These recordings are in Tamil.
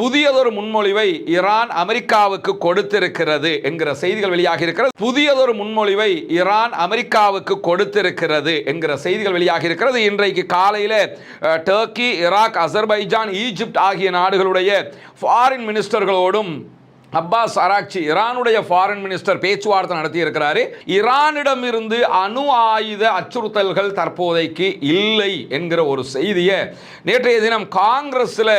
புதியதொரு முன்மொழிவை ஈரான் அமெரிக்காவுக்கு கொடுத்திருக்கிறது என்கிற செய்திகள் வெளியாகி இருக்கிறது. புதியதொரு முன்மொழிவை ஈரான் அமெரிக்காவுக்கு கொடுத்திருக்கிறது என்கிற செய்திகள் வெளியாகி இருக்கிறது. இன்றைக்கு காலையில் டர்க்கி, ஈராக், அசர்பைஜான், ஈஜிப்ட் ஆகிய நாடுகளுடைய ஃபாரின் மினிஸ்டர்களோடும் அப்பாஸ் அராக்சி ஈரானுடைய ஃபாரின் மினிஸ்டர் பேச்சுவார்த்தை நடத்தி இருக்கிறாரு. ஈரானிடமிருந்து அணு ஆயுத அச்சுறுத்தல்கள் தற்போதைக்கு இல்லை என்கிற ஒரு செய்தியை நேற்றைய தினம் காங்கிரஸில்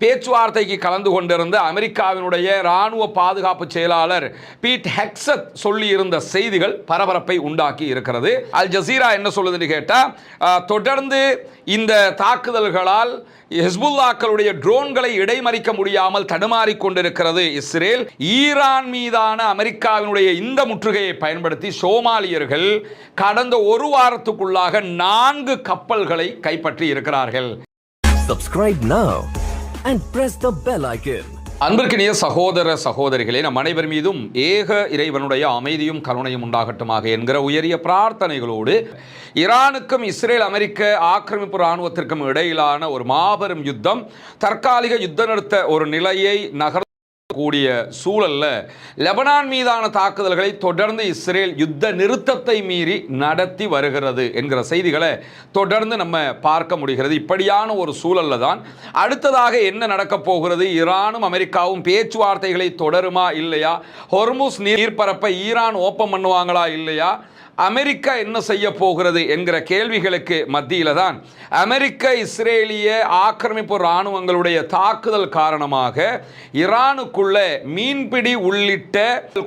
பேச்சுவார்த்தைக்கு கலந்து கொண்டிருந்த அமெரிக்காவினுடைய இராணுவ பாதுகாப்பு செயலாளர் பீட் ஹெக்ஸத் சொல்லியிருந்த செய்திகள் பரபரப்பை உண்டாக்கி இருக்கிறது. அல் ஜசீரா என்ன சொல்லுதுன்னு கேட்டால், தொடர்ந்து இந்த தாக்குதல்களால் ஹிஸ்புல்லாக்களுடைய ட்ரோன்களை இடைமறிக்க முடியாமல் தடுமாறிக் கொண்டிருக்கிறது இஸ்ரேல். ஈரான் மீதான அமெரிக்காவினுடைய இந்த முற்றுகையை பயன்படுத்தி சோமாலியர்கள் கடந்த ஒரு வாரத்துக்குள்ளாக 4 கப்பல்களை கைப்பற்றி இருக்கிறார்கள். Subscribe now and press the bell icon. அன்பிற்கினிய சகோதர சகோதரிகளே, நம் அனைவர் மீதும் ஏக இறைவனுடைய அமைதியும் கருணையும் உண்டாகட்டுமாக என்கிற உயரிய பிரார்த்தனைகளோடு ஈரானுக்கும் இஸ்ரேல் அமெரிக்க ஆக்கிரமிப்பு இராணுவத்திற்கும் இடையிலான ஒரு மாபெரும் யுத்தம், தற்காலிக யுத்த நிறுத்த ஒரு நிலையை கூடிய சூழல்ல லெபனான் மீதான தாக்குதல்களை தொடர்ந்து இஸ்ரேல் யுத்த நிறுத்தத்தை மீறி நடத்தி வருகிறது என்கிற செய்திகளை தொடர்ந்து நம்ம பார்க்க முடிகிறது. இப்படியான ஒரு சூழல்ல தான் அடுத்ததாக என்ன நடக்கப் போகிறது, ஈரானும் அமெரிக்காவும் பேச்சுவார்த்தைகளை தொடருமா இல்லையா, ஹொர்முஸ் நீர்ப்பரப்பை ஈரான் ஓப்பன் பண்ணுவாங்களா இல்லையா, அமெரிக்கா என்ன செய்ய போகிறது என்கிற கேள்விகளுக்கு மத்தியில தான் அமெரிக்க இஸ்ரேலிய ஆக்கிரமிப்பு இராணுவங்களுடைய தாக்குதல் காரணமாக ஈரானுக்குள்ள மீன்பிடி உள்ளிட்ட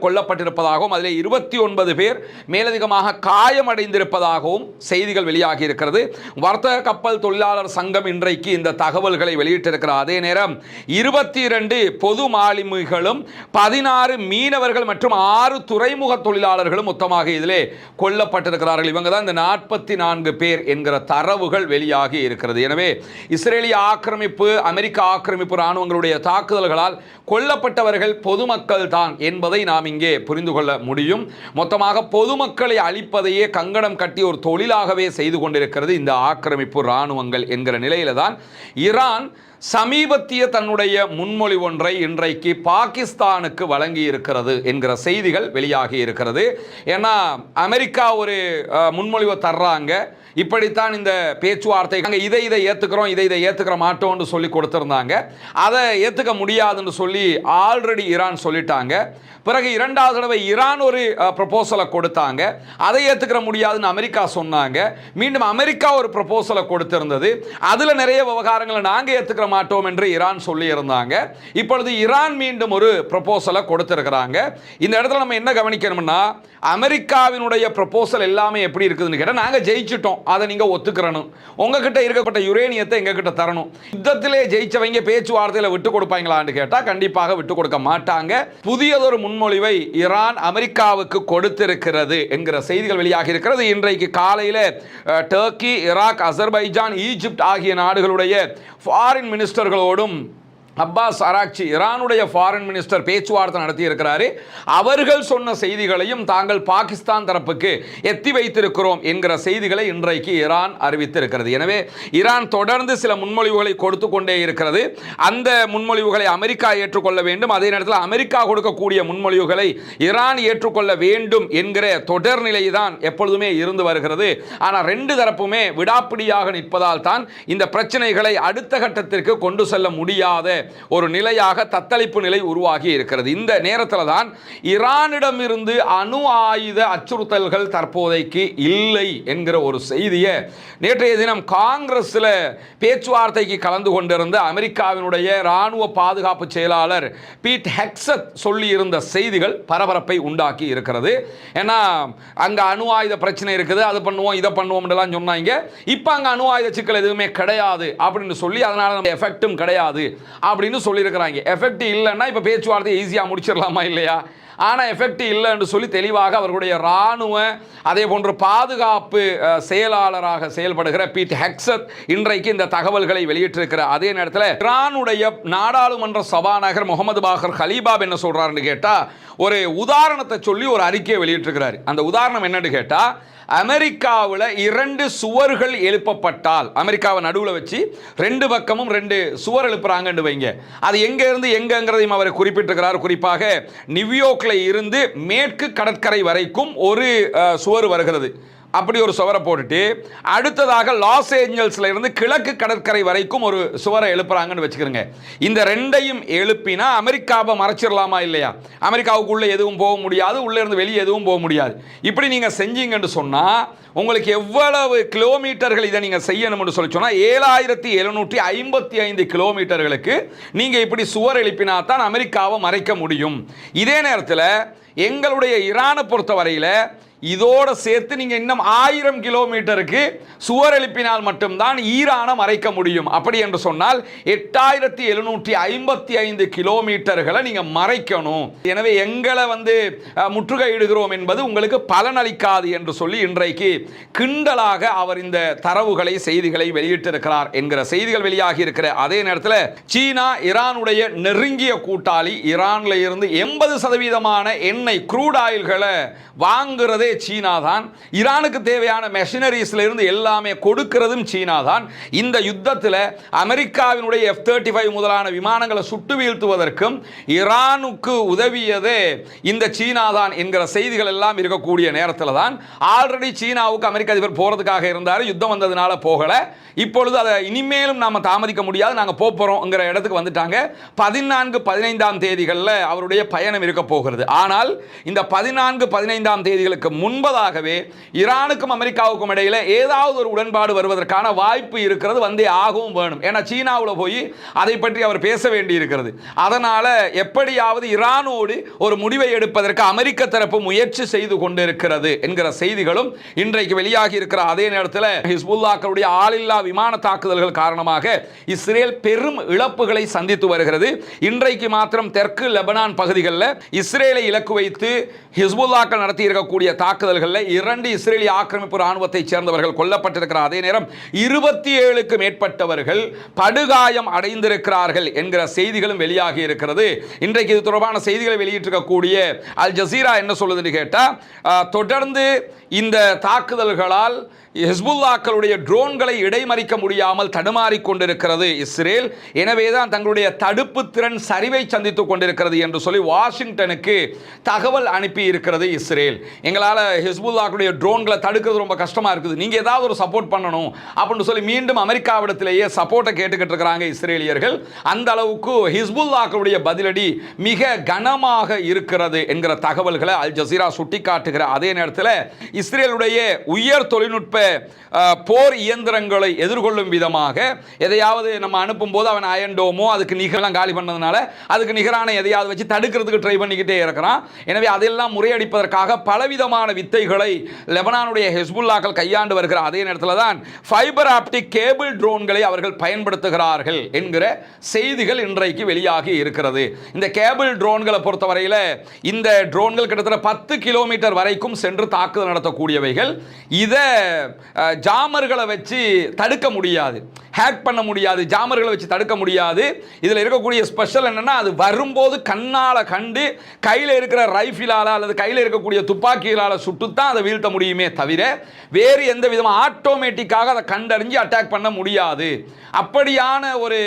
கொல்லப்பட்டிருப்பதாகவும் அதில் 29 பேர் மேலதிகமாக காயமடைந்திருப்பதாகவும் செய்திகள் வெளியாகி இருக்கிறது. வர்த்தக கப்பல் தொழிலாளர் சங்கம் இன்றைக்கு இந்த தகவல்களை வெளியிட்டிருக்கிறார். அதே நேரம் 22 பொது மாலுமிகளும் 16 மீனவர்கள் மற்றும் 6 துறைமுக தொழிலாளர்களும் மொத்தமாக இதிலே கொல்லப்பட்டிருக்கிறார்கள். இவங்க தான் இந்த 44 பேர் என்கிற தரவுகள் வெளியாகி இருக்கிறது. எனவே இஸ்ரேலிய ஆக்கிரமிப்பு, அமெரிக்க ஆக்கிரமிப்பு இராணுவங்களுடைய தாக்குதல்களால் கொல்லப்பட்டவர்கள் பொதுமக்கள் தான் என்பதை நாம் இங்கே புரிந்து கொள்ள முடியும். மொத்தமாக பொதுமக்களை அழிப்பதையே கங்கணம் கட்டி ஒரு தொழிலாகவே செய்து கொண்டிருக்கிறது இந்த ஆக்கிரமிப்பு இராணுவங்கள் என்கிற நிலையில தான் ஈரான் சமீபத்திய தன்னுடைய முன்மொழி ஒன்றை இன்றைக்கு பாகிஸ்தானுக்கு வழங்கி இருக்கிறது என்கிற செய்திகள் வெளியாகி இருக்கிறது. ஏன்னா அமெரிக்கா ஒரு முன்மொழிவை தர்றாங்க, இப்படித்தான் இந்த பேச்சுவார்த்தை, இதை ஏற்றுக்கிறோம், இதை ஏற்றுக்கிற மாட்டோம்னு சொல்லி கொடுத்துருந்தாங்க. அதை ஏற்றுக்க முடியாதுன்னு சொல்லி ஆல்ரெடி ஈரான் சொல்லிட்டாங்க. பிறகு 2வது தடவை ஈரான் ஒரு ப்ரொபோசலை கொடுத்தாங்க, அதை ஏற்றுக்கிற முடியாதுன்னு அமெரிக்கா சொன்னாங்க. மீண்டும் அமெரிக்கா ஒரு ப்ரொபோசலை கொடுத்திருந்தது, அதில் நிறைய விவகாரங்களை நாங்கள் ஏற்றுக்கிற மாட்டோம் என்று ஈரான் சொல்லி இருந்தாங்க. இப்பொழுது ஈரான் மீண்டும் ஒரு ப்ரொபோசலை கொடுத்திருக்கிறாங்க. இந்த இடத்துல நம்ம என்ன கவனிக்கணும்னா, அமெரிக்காவினுடைய ப்ரொபோசல் எல்லாமே எப்படி இருக்குதுன்னு கேட்டால், நாங்கள் ஜெயிச்சிட்டோம், அதை நீங்கள் ஒத்துக்கிறணும், உங்ககிட்ட இருக்கப்பட்ட யுரேனியத்தை எங்ககிட்ட தரணும். யுத்தத்திலே ஜெயிச்சவங்க பேச்சுவார்த்தையில் விட்டு கொடுப்பாங்களான்னு கேட்டால் கண்டிப்பாக விட்டு கொடுக்க மாட்டாங்க. புதியதொரு முன்மொழிவை ஈரான் அமெரிக்காவுக்கு கொடுத்திருக்கிறது என்கிற செய்திகள் வெளியாகி இருக்கிறது. இன்றைக்கு காலையில் டர்க்கி, ஈராக், அசர்பைஜான், ஈஜிப்ட் ஆகிய நாடுகளுடைய ஃபாரின் மினிஸ்டர்களோடும் அப்பாஸ் அராக்சி ஈரானுடைய ஃபாரின் மினிஸ்டர் பேச்சுவார்த்தை நடத்தி இருக்கிறாரு. அவர்கள் சொன்ன செய்திகளையும் தாங்கள் பாகிஸ்தான் தரப்புக்கு எத்தி வைத்திருக்கிறோம் என்கிற செய்திகளை இன்றைக்கு ஈரான் அறிவித்திருக்கிறது. எனவே ஈரான் தொடர்ந்து சில முன்மொழிவுகளை கொடுத்து கொண்டே இருக்கிறது. அந்த முன்மொழிவுகளை அமெரிக்கா ஏற்றுக்கொள்ள வேண்டும், அதே நேரத்தில் அமெரிக்கா கொடுக்கக்கூடிய முன்மொழிவுகளை ஈரான் ஏற்றுக்கொள்ள வேண்டும் என்கிற தொடர்நிலை தான் எப்பொழுதுமே இருந்து வருகிறது. ஆனால் 2 தரப்புமே விடாப்பிடியாக நிற்பதால் தான் இந்த பிரச்சனைகளை அடுத்த கட்டத்திற்கு கொண்டு செல்ல முடியாத ஒரு நிலையாக தத்தளிப்பு நிலை உருவாகி இருக்கிறது. இந்த நேரத்தில் தான் ஈரானிடமிருந்து அணு ஆயுத அச்சுறுத்தல்கள் தற்போதைக்கு இல்லை என்கிற ஒரு செய்தியை நேற்றைய தினம் காங்கிரஸில் பேச்சுவார்த்தைக்கு கலந்து கொண்டிருந்த அமெரிக்காவினுடைய இராணுவ பாதுகாப்பு செயலாளர் பீட் ஹெக்ஸத் சொல்லியிருந்த செய்திகள் பரபரப்பை உண்டாக்கி இருக்கிறது. ஏன்னா அங்கே அணு ஆயுத பிரச்சனை இருக்குது, அது பண்ணுவோம், இதை பண்ணுவோம்லாம் சொன்னாங்க. இப்போ அங்கே அணு ஆயுத சிக்கல் எதுவுமே கிடையாது அப்படின்னு சொல்லி, அதனால நம்ம எஃபெக்டும் கிடையாது அப்படின்னு சொல்லியிருக்கிறாங்க. எஃபெக்ட் இல்லைன்னா இப்போ பேச்சுவார்த்தை ஈஸியாக முடிச்சிடலாமா இல்லையா? ஆனால் எஃபெக்ட் இல்லை என்று சொல்லி தெளிவாக அவர்களுடைய இராணுவ அதே போன்று பாதுகாப்பு செயலாளராக செயல்படுகிற பீட் ஹெக்ஸத் இன்றைக்கு இந்த தகவல்களை வெளியிட்டிருக்கிற அதே நேரத்தில் ஈரானுடைய நாடாளுமன்ற சபாநாயகர் முகமது பாகர் கலீபாப் என்ன சொல்றாருன்னு கேட்டால், ஒரு உதாரணத்தை சொல்லி ஒரு அறிக்கையை வெளியிட்டிருக்கிறார். அந்த உதாரணம் என்னன்னு கேட்டால், அமெரிக்காவில் 2 சுவர்கள் எழுப்பப்பட்டால், அமெரிக்காவை நடுவில் வச்சு 2 பக்கமும் 2 சுவர் எழுப்புறாங்கன்னு வைங்க, அது எங்க இருந்து எங்கங்கிறதையும் அவர் குறிப்பிட்டிருக்கிறார். குறிப்பாக நியூயார்க்ல இருந்து மேற்கு கடற்கரை வரைக்கும் ஒரு சுவர் வருகிறது. அப்படி ஒரு சுவரை போட்டுட்டு அடுத்ததாக லாஸ் ஏஞ்சல்ஸ்ல இருந்து கிழக்கு கடற்கரை வரைக்கும் ஒரு சுவரை எழுப்புறாங்கன்னு வச்சுக்கிறோங்க. இந்த 2ஐயும் எழுப்பினா அமெரிக்காவை மறைச்சிடலாமா இல்லையா? அமெரிக்காவுக்குள்ள எதுவும் போக முடியாது, உள்ள இருந்து வெளியே எதுவும் போக முடியாது. இப்படி நீங்க செஞ்சீங்கன்னு சொன்னா உங்களுக்கு எவ்வளவு கிலோமீட்டர்கள் இதை நீங்க செய்யணும்னு சொல்லி சொன்னா 7755 கிலோமீட்டர்களுக்கு நீங்க இப்படி சுவர் எழுப்பினா தான் அமெரிக்காவை மறைக்க முடியும். இதே நேரத்தில் எங்களுடைய ஈரானை பொறுத்தவரையில இதோட சேர்த்து நீங்க இன்னும் 1000 கிலோமீட்டருக்கு சுவர் எழுப்பினால் மட்டும்தான் ஈரானை மறைக்க முடியும். அப்படி என்று சொன்னால் 8755 கிலோமீட்டர்களை நீங்க மறைக்கணும். எனவே எங்களை முற்றுகையிடுகிறோம் என்பது உங்களுக்கு பலனளிக்காது என்று சொல்லி இன்றைக்கு கிண்டலாக அவர் இந்த தரவுகளை, செய்திகளை வெளியிட்டிருக்கிறார் என்கிற செய்திகள் வெளியாகி இருக்கிற அதே நேரத்தில் சீனா ஈரானுடைய நெருங்கிய கூட்டாளி. ஈரான்ல இருந்து 80% எண்ணெய் க்ரூட் ஆயில்களை வாங்குறதே சீனா தான். ஈரானுக்கு தேவையான மெஷினரிஸ்ல இருந்து எல்லாமே கொடுக்கிறதும் சீனா தான். இந்த யுத்தத்தில் அமெரிக்காவினுடைய F-35 முதலான விமானங்களை சுட்டு வீழ்த்துவதற்கும் ஈரானுக்கு உதவியதே இந்த சீனா தான் என்கிற செய்திகள் எல்லாம் இருக்கக்கூடிய நேரத்தில் தான் ஆல்ரெடி சீனாவுக்கு அமெரிக்க அதிபர் போறதுக்காக இருந்தார். யுத்தம் வந்ததுனால போகல. இப்பொழுது அதை இனிமேலும் நாம தாமதிக்க முடியாது, நாங்கள் போறோம்ங்கிற இடத்துக்கு வந்துட்டாங்க. 14, 15ஆம் தேதிகளில் அவருடைய பயணம் இருக்க போகிறது. ஆனால் இந்த 14, 15ஆம் தேதிகளுக்கு முன்பதாகவே ஈரானுக்கும் அமெரிக்காவுக்கும் இடையில ஏதாவது ஒரு உடன்பாடு வருவதற்கான வாய்ப்பு இருக்கிறது, வந்தே ஆகவும் வேணும். ஏன்னா சீனாவில் போய் அதை பற்றி அவர் பேச வேண்டி இருக்கிறது. அதனால எப்படியாவது ஈரானோடு ஒரு முடிவை எடுப்பதற்கு அமெரிக்க தரப்பு முயற்சி செய்து கொண்டிருக்கிறது என்கிற செய்திகளும் இன்றைக்கு வெளியாகி இருக்கிற அதே நேரத்தில் ஹிஸ்புல்லாக்களுடைய ஆளில்லா விமான தாக்குதல்கள் காரணமாக இஸ்ரேல் பெரும் இழப்புகளை சந்தித்து வருகிறது. இன்றைக்கு மாத்திரம் தெற்கு லெபனான் பகுதிகளில் இஸ்ரேலை இலக்கு வைத்து ஹிஸ்புல்லாக்கள் நடத்தி இருக்கக்கூடிய தாக்குதல்களில் 2 இஸ்ரேலிய ஆக்கிரமிப்பு ராணுவத்தை சேர்ந்தவர்கள் கொல்லப்பட்டிருக்கிறார். அதே நேரம் 27க்கு மேற்பட்டவர்கள் படுகாயம் அடைந்திருக்கிறார்கள் என்கிற செய்திகளும் வெளியாகி இருக்கிறது. இன்றைக்கு இது தொடர்பான செய்திகளை வெளியிட்டிருக்கக்கூடிய அல் ஜசீரா என்ன சொல்லுதுன்னு கேட்டா, தொடர்ந்து இந்த தாக்குதல்களால் ஹிஸ்புல்லாக்களுடைய ட்ரோன்களை இடைமறிக்க முடியாமல் தடுமாறிக் கொண்டிருக்கிறது இஸ்ரேல். எனவேதான் தங்களுடைய தடுப்பு திறன் சரிவை சந்தித்துக் கொண்டிருக்கிறது என்று சொல்லி வாஷிங்டனுக்கு தகவல் அனுப்பி இருக்கிறது இஸ்ரேல். எங்களால் ஹிஸ்புல்லாக்களுடைய ட்ரோன்களை தடுக்கிறது ரொம்ப கஷ்டமா இருக்குது, நீங்க ஏதாவது ஒரு சப்போர்ட் பண்ணணும் அப்படின்னு சொல்லி மீண்டும் அமெரிக்காவிடத்திலேயே சப்போர்ட்டை கேட்டுக்கிட்டு இருக்கிறாங்க இஸ்ரேலியர்கள். அந்த அளவுக்கு ஹிஸ்புல்லாக்களுடைய பதிலடி மிக கனமாக இருக்கிறது என்கிற தகவல்களை அல் ஜசீரா சுட்டிக்காட்டுகிற அதே நேரத்தில் இஸ்ரேலுடைய உயர் தொழில்நுட்ப போர் இயந்திரங்களை எதிர்கொள்ளும் விதமாக எதையாவது நம்ம அனுப்பும் போது அவன் அயன்டோமோ அதுக்கு நிகரெல்லாம் காலி பண்ணதுனால அதுக்கு நிகரான எதையாவது வச்சு தடுக்கிறதுக்கு ட்ரை பண்ணிக்கிட்டே இருக்கிறான். எனவே அதெல்லாம் முறையடிப்பதற்காக பலவிதமான வித்தைகளை லெபனானுடைய ஹிஸ்புல்லாக்கள் கையாண்டு வருகிற அதே நேரத்தில் தான் ஃபைபர் ஆப்டிக் கேபிள் ட்ரோன்களை அவர்கள் பயன்படுத்துகிறார்கள் என்கிற செய்திகள் இன்றைக்கு வெளியாகி இருக்கிறது. இந்த கேபிள் ட்ரோன்களை பொறுத்தவரையில் இந்த ட்ரோன்கள் கிட்டத்தட்ட 10 கிலோமீட்டர் வரைக்கும் சென்று தாக்குதல் நடத்தக்கூடியவைகள். இதை ஜாமர்களை வச்சு தடுக்க முடியாது, ஹேக் பண்ண முடியாது, ஜாமர்களை வச்சு தடுக்க முடியாது. இதில் இருக்கக்கூடிய ஸ்பெஷல் என்னன்னா, அது வரும்போது கண்ணால கண்டு கையில் இருக்கிற ரைஃபிளால அல்லது கையில் இருக்கக்கூடிய துப்பாக்கிகளால் சுட்டுத்தான் அதை வீழ்த்த முடியுமே தவிர வேறு எந்த விதமாக ஆட்டோமேட்டிக்காக அதை கண்டறிஞ்சு அட்டாக் பண்ண முடியாது. அப்படியான ஒரு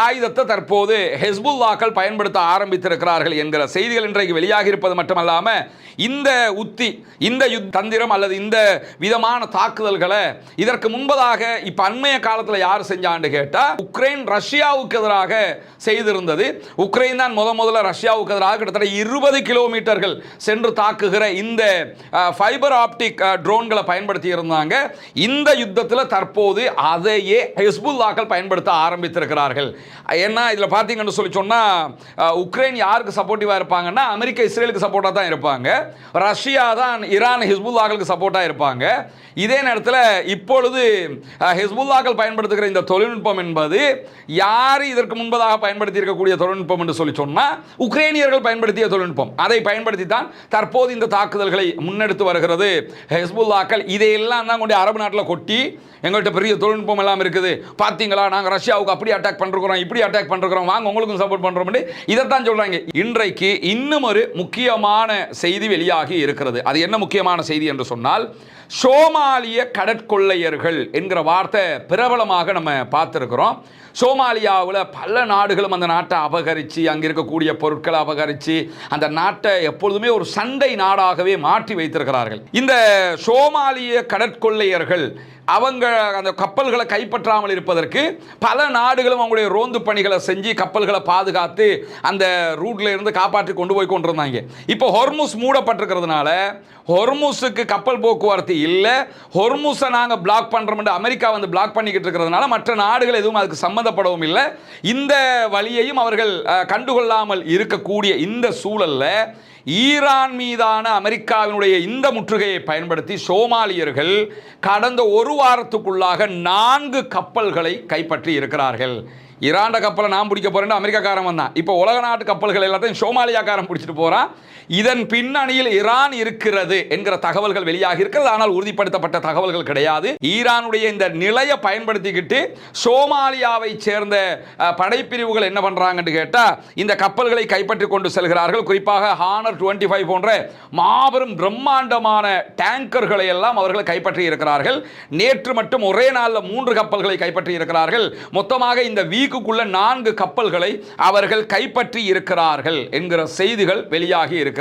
ஆயுதத்தை தற்போது ஹிஸ்புல்லாக்கள் பயன்படுத்த ஆரம்பித்திருக்கிறார்கள் என்கிற செய்திகள் இன்றைக்கு வெளியாகி இருப்பது மட்டுமல்லாமல் இந்த உத்தி, இந்த தந்திரம் அல்லது இந்த விதமான தாக்குதல்களை இதற்கு முன்பதாக இப்ப அண்மைய காலத்தில் யார் செஞ்சான்னு கேட்டா உக்ரைன் ரஷ்யாவுக்கு எதிராக செய்திருந்தது. உக்ரைன் தான் முதல்ல ரஷ்யாவுக்கு எதிராக கிட்டத்தட்ட 20 கிலோமீட்டர்கள் சென்று தாக்குகிற இந்த ஃபைபர் ஆப்டிக் ட்ரோன்களை பயன்படுத்தி இருந்தாங்க. இந்த யுத்தத்தில் தற்போது அதையே ஹிஸ்புல்லாக்கள் பயன்படுத்த ஆரம்பித்திருக்கிறார்கள். ஏன்னா இதில் பார்த்தீங்கன்னு சொல்லி சொன்னா உக்ரைன் யாருக்கு சப்போர்ட்டிவா இருப்பாங்கன்னா அமெரிக்கா இஸ்ரேலுக்கு சப்போர்ட்டா தான் இருப்பாங்க, ரஷ்யா தான் ஈரான் ஹிஸ்புல்லாக்களுக்கு சப்போர்ட்டா இருப்பாங்க. இதே நேரத்தில் இப்பொழுது ஹிஸ்புல்லாக்கள் பயன்படுத்துகிற இந்த தொழில்நுட்பம் என்பது யார் இதற்கு முன்பதாக பயன்படுத்தி இருக்கக்கூடிய தொழில்நுட்பம் என்று சொல்லி சொன்னால் உக்ரைனியர்கள் பயன்படுத்திய தொழில்நுட்பம். அதை பயன்படுத்தி தான் தற்போது இந்த தாக்குதல் தாக்குதல்களை முன்னெடுத்து வருகிறது ஹெஸ்புல்லாக்கள். இதையெல்லாம் தான் கொண்டு அரபு நாட்டில் கொட்டி எங்கள்கிட்ட பெரிய தொழில்நுட்பம் எல்லாம் இருக்குது, பார்த்தீங்களா நாங்கள் ரஷ்யாவுக்கு அப்படி அட்டாக் பண்ணுறோம், இப்படி அட்டாக் பண்ணுறோம், வாங்க உங்களுக்கும் சப்போர்ட் பண்ணுறோம், இதைத்தான் சொல்கிறாங்க. இன்றைக்கு இன்னும் ஒரு முக்கியமான செய்தி வெளியாகி இருக்கிறது. அது என்ன முக்கியமான செய்தி என்று சொன்னால், சோமாலிய கடற்கொள்ளையர்கள் என்கிற வார்த்தை பிரபலமாக நம்ம பார்த்துருக்கிறோம். சோமாலியாவில் பல நாடுகளும் அந்த நாட்டை அபகரித்து, அங்கே இருக்கக்கூடிய பொருட்களை அபகரித்து அந்த நாட்டை எப்பொழுதுமே ஒரு சண்டை நாடாகவே மாற்றி வைத்திருக்கிறார்கள். இந்த சோமாலிய கடற்கொள்ளையர்கள் அவங்க அந்த கப்பல்களை கைப்பற்றாமல் இருப்பதற்கு பல நாடுகளும் அவங்களுடைய ரோந்து பணிகளை செஞ்சு கப்பல்களை பாதுகாத்து அந்த ரூட்ல இருந்து காப்பாற்றி கொண்டு போய் கொண்டிருந்தாங்க. இப்போ ஹொர்முஸ் மூடப்பட்டிருக்கிறதுனால ஹொர்முஸுக்கு கப்பல் போக்குவரத்து இல்லை, ஹொர்முஸை நாங்கள் பிளாக் பண்ணுறோம், அமெரிக்கா வந்து பிளாக் பண்ணிக்கிட்டு இருக்கிறதுனால மற்ற நாடுகள் எதுவும் அதுக்கு சம்மந்தப்படவும் இல்லை. இந்த வழியையும் அவர்கள் கண்டுகொள்ளாமல் இருக்கக்கூடிய இந்த சூழல்ல ஈரான் மீதான அமெரிக்காவினுடைய இந்த முற்றுகையை பயன்படுத்தி சோமாலியர்கள் கடந்த ஒரு வாரத்துக்குள்ளாக 4 கப்பல்களை கைப்பற்றி இருக்கிறார்கள். ஈரான் கப்பலை நான் பிடிக்க போறேன் அமெரிக்காக்காரன் வந்தான். இப்போ உலக நாட்டு கப்பல்கள் எல்லாத்தையும் சோமாலியாக்காரன் பிடிச்சிட்டு போறான். இதன் பின்னணியில் ஈரான் இருக்கிறது என்கிற தகவல்கள் வெளியாகி இருக்கிறது. ஆனால் உறுதிப்படுத்தப்பட்ட தகவல்கள் கிடையாது. ஈரானுடைய இந்த நிலையை பயன்படுத்திக்கிட்டு சோமாலியாவை சேர்ந்த படைப்பிரிவுகள் என்ன பண்றாங்கன்னு கேட்டா, இந்த கப்பல்களை கைப்பற்றி கொண்டு செல்கிறார்கள். குறிப்பாக ஹானர் 25 போன்ற மாபெரும் பிரம்மாண்டமான டேங்கர்களை எல்லாம் அவர்கள் கைப்பற்றி இருக்கிறார்கள். நேற்று மட்டும் ஒரே நாளில் 3 கப்பல்களை கைப்பற்றி இருக்கிறார்கள். மொத்தமாக இந்த வீக்குக்குள்ள 4 கப்பல்களை அவர்கள் கைப்பற்றி இருக்கிறார்கள் என்கிற செய்திகள் வெளியாகி இருக்கிறது.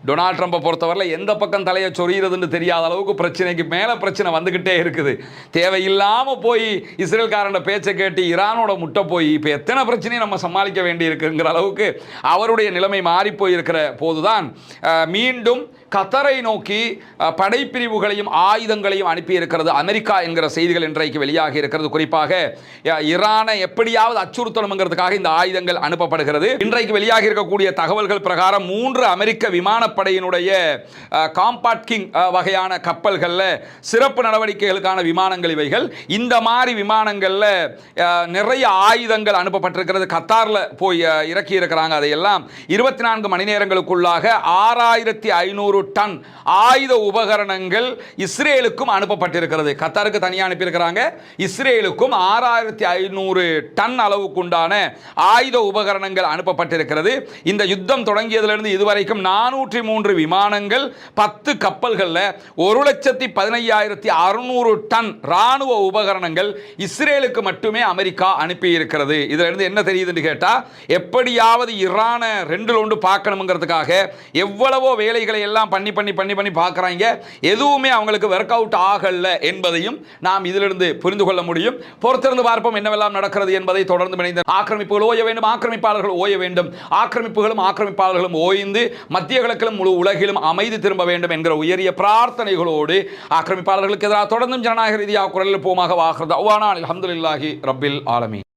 டொனால்ட் ட்ரம்பை பொறுத்தவரை எந்த பக்கம் தலையை சொறிகிறதுன்னு தெரியாத அளவுக்கு பிரச்சனைக்கு மேலே பிரச்சனை வந்துக்கிட்டே இருக்குது. தேவையில்லாமல் போய் இஸ்ரேல்காரனோட பேச்சை கேட்டு ஈரானோட முட்டை போய் இப்போ எத்தனை பிரச்சனையும் நம்ம சமாளிக்க வேண்டி இருக்குங்கிற அளவுக்கு அவருடைய நிலைமை மாறி போயிருக்கிற போதுதான் மீண்டும் கத்தரை நோக்கி படைப்பிரிவுகளையும் ஆயுதங்களையும் அனுப்பி இருக்கிறது அமெரிக்கா என்கிற செய்திகள் இன்றைக்கு வெளியாகி இருக்கிறது. குறிப்பாக ஈரானை எப்படியாவது அச்சுறுத்தணுங்கிறதுக்காக இந்த ஆயுதங்கள் அனுப்பப்படுகிறது. இன்றைக்கு வெளியாகி இருக்கக்கூடிய தகவல்கள் பிரகாரம் 3 அமெரிக்க விமானப்படையினுடைய காம்பாக்ட் கிங் வகையான கப்பல்களில் சிறப்பு நடவடிக்கைகளுக்கான விமானங்கள் இவைகள். இந்த மாதிரி விமானங்களில் நிறைய ஆயுதங்கள் அனுப்பப்பட்டிருக்கிறது. கத்தாரில் போய் இறக்கி இருக்கிறாங்க. அதையெல்லாம் 24 மணி நேரங்களுக்குள்ளாக 6500 டன் ஆயுத உபகரணங்கள் இஸ்ரேலுக்கும் அனுப்பப்பட்டிருக்கிறது. கத்தாருக்கு தனியாக அனுப்பியிருக்கிறாங்க. இஸ்ரேலுக்கும் 6500 டன் அளவுக்குண்டான ஆயுத உபகரணங்கள் அனுப்பப்பட்டிருக்கிறது. இந்த யுத்தம் தொடங்கியதிலிருந்து இதுவரைக்கும் 403 விமானங்கள் 10 கப்பல்களில் 1,15,600 டன் ராணுவ உபகரணங்கள் இஸ்ரேலுக்கு மட்டுமே அமெரிக்கா அனுப்பி இருக்கிறது. இதுல இருந்து என்ன தெரியுதுன்னு கேட்டா, எப்படியாவது ஈரானை 2ல் 1 பார்க்கணுங்கிறதுக்காக எவ்வளவோ வேலைகளை எல்லாம் பண்ணி பார்க்குறாங்க. எதுவுமே அவங்களுக்கு ஒர்க் அவுட் ஆகல என்பதையும் நாம் இதிலிருந்து புரிந்து கொள்ள முடியும். பொறுத்திருந்து பார்ப்போம் என்னவெல்லாம் நடக்கிறது என்பதை. தொடர்ந்து இணைந்த ஆக்கிரமிப்புகள் ஓய வேண்டும், ஆக்கிரமிப்பாளர்கள் ஓய வேண்டும், ஆக்கிரமிப்பாளர்களும் ஓய்ந்து மத்திய கிழக்கிலும் முழு உலகிலும் அமைதி திரும்ப வேண்டும் என்கிற உயரிய பிரார்த்தனைகளோடு ஆக்கிரமிப்பாளர்களுக்கு எதிராக தொடர்ந்தும் ஜனநாயக ரீதியாக குரல் போமாக வாகிறது. அல்ஹம்துலில்லாஹி ரப்பில் ஆலமீன்.